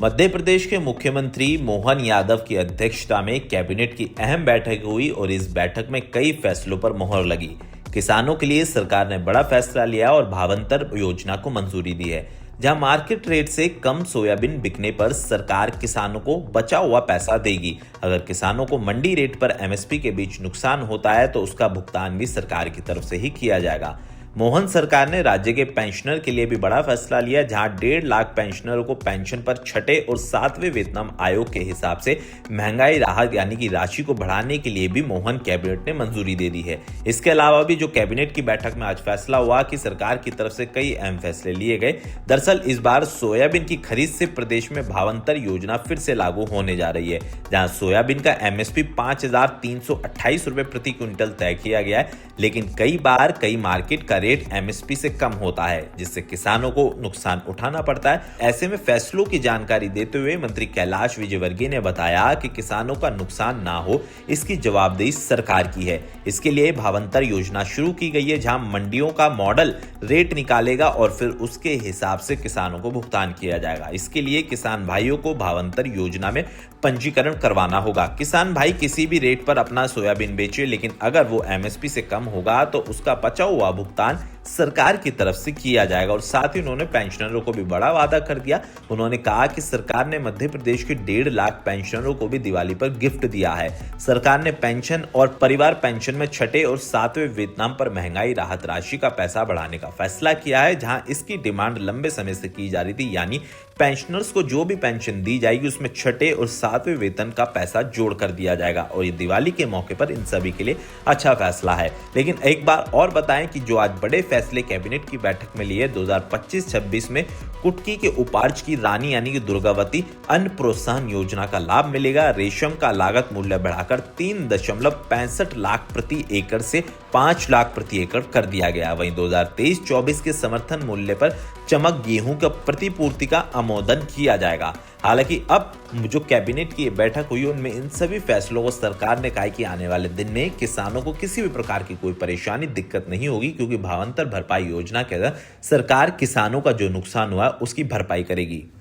मध्य प्रदेश के मुख्यमंत्री मोहन यादव की अध्यक्षता में कैबिनेट की अहम बैठक हुई और इस बैठक में कई फैसलों पर मोहर लगी। किसानों के लिए सरकार ने बड़ा फैसला लिया और भावांतर योजना को मंजूरी दी है, जहां मार्केट रेट से कम सोयाबीन बिकने पर सरकार किसानों को बचा हुआ पैसा देगी। अगर किसानों को मंडी रेट पर एमएसपी के बीच नुकसान होता है तो उसका भुगतान भी सरकार की तरफ से ही किया जाएगा। मोहन सरकार ने राज्य के पेंशनर के लिए भी बड़ा फैसला लिया, जहां 1.5 लाख पेंशनरों को पेंशन पर छठे और 7वें वेतन आयोग के हिसाब से महंगाई राहत यानी कि राशि को बढ़ाने के लिए भी मोहन कैबिनेट ने मंजूरी दे दी है। इसके अलावा भी जो कैबिनेट की बैठक में आज फैसला हुआ कि सरकार की तरफ से कई अहम फैसले लिए गए। दरअसल इस बार सोयाबीन की खरीद से प्रदेश में भावांतर योजना फिर से लागू होने जा रही है, जहां सोयाबीन का एमएसपी 5,328 रुपए प्रति क्विंटल तय किया गया है, लेकिन कई बार कई मार्केट का रेट एमएसपी से कम होता है, जिससे किसानों को नुकसान उठाना पड़ता है। ऐसे में फैसलों की जानकारी देते हुए मंत्री कैलाश विजयवर्गीय ने बताया कि किसानों का नुकसान ना हो, इसकी जवाबदेही सरकार की है। इसके लिए भावांतर योजना शुरू की गई है, जहां मंडियों का मॉडल रेट निकालेगा और फिर उसके हिसाब से किसानों को भुगतान किया जाएगा। इसके लिए किसान भाइयों को भावांतर योजना में पंजीकरण करवाना होगा। किसान भाई किसी भी रेट पर अपना सोयाबीन बेचे, लेकिन अगर वो एमएसपी से कम होगा तो उसका बचा हुआ भुगतान सरकार की तरफ से किया जाएगा। और साथ ही उन्होंने पेंशनरों को भी बड़ा वादा कर दिया। उन्होंने कहा कि सरकार ने मध्य प्रदेश के 1.5 लाख पेंशनरों को भी दिवाली पर गिफ्ट दिया है। सरकार ने पेंशन और परिवार पेंशन में छठे और 7वें वेतन पर महंगाई राहत राशि का पैसा बढ़ाने का फैसला किया है, जहां इसकी डिमांड लंबे समय से की जा रही थी, यानी पेंशनर्स को जो भी पेंशन दी जाएगी उसमें छठे और 7वें वेतन का पैसा जोड़ कर दिया जाएगा। और ये दिवाली के मौके पर इन सभी के लिए अच्छा फैसला है। लेकिन एक बार और बताएं कि जो आज बड़े फैसले कैबिनेट की बैठक में लिए, 2025-26 में कुटकी के उपार्ज की रानी यानी कि दुर्गावती अन्न प्रोत्साहन योजना का लाभ मिलेगा। रेशम का लागत मूल्य बढ़ाकर 3.65 लाख प्रति एकड़ से 5 लाख प्रति एकड़ कर दिया गया। वहीं 2023-24 के समर्थन मूल्य पर चमक गेहूं का प्रतिपूर्ति का अनुमोदन किया जाएगा। हालांकि अब जो कैबिनेट की बैठक हुई उनमें इन सभी फैसलों को सरकार ने कहा कि आने वाले दिन में किसानों को किसी भी प्रकार की कोई परेशानी दिक्कत नहीं होगी, क्योंकि भावांतर भरपाई योजना के तहत सरकार किसानों का जो नुकसान हुआ उसकी भरपाई करेगी।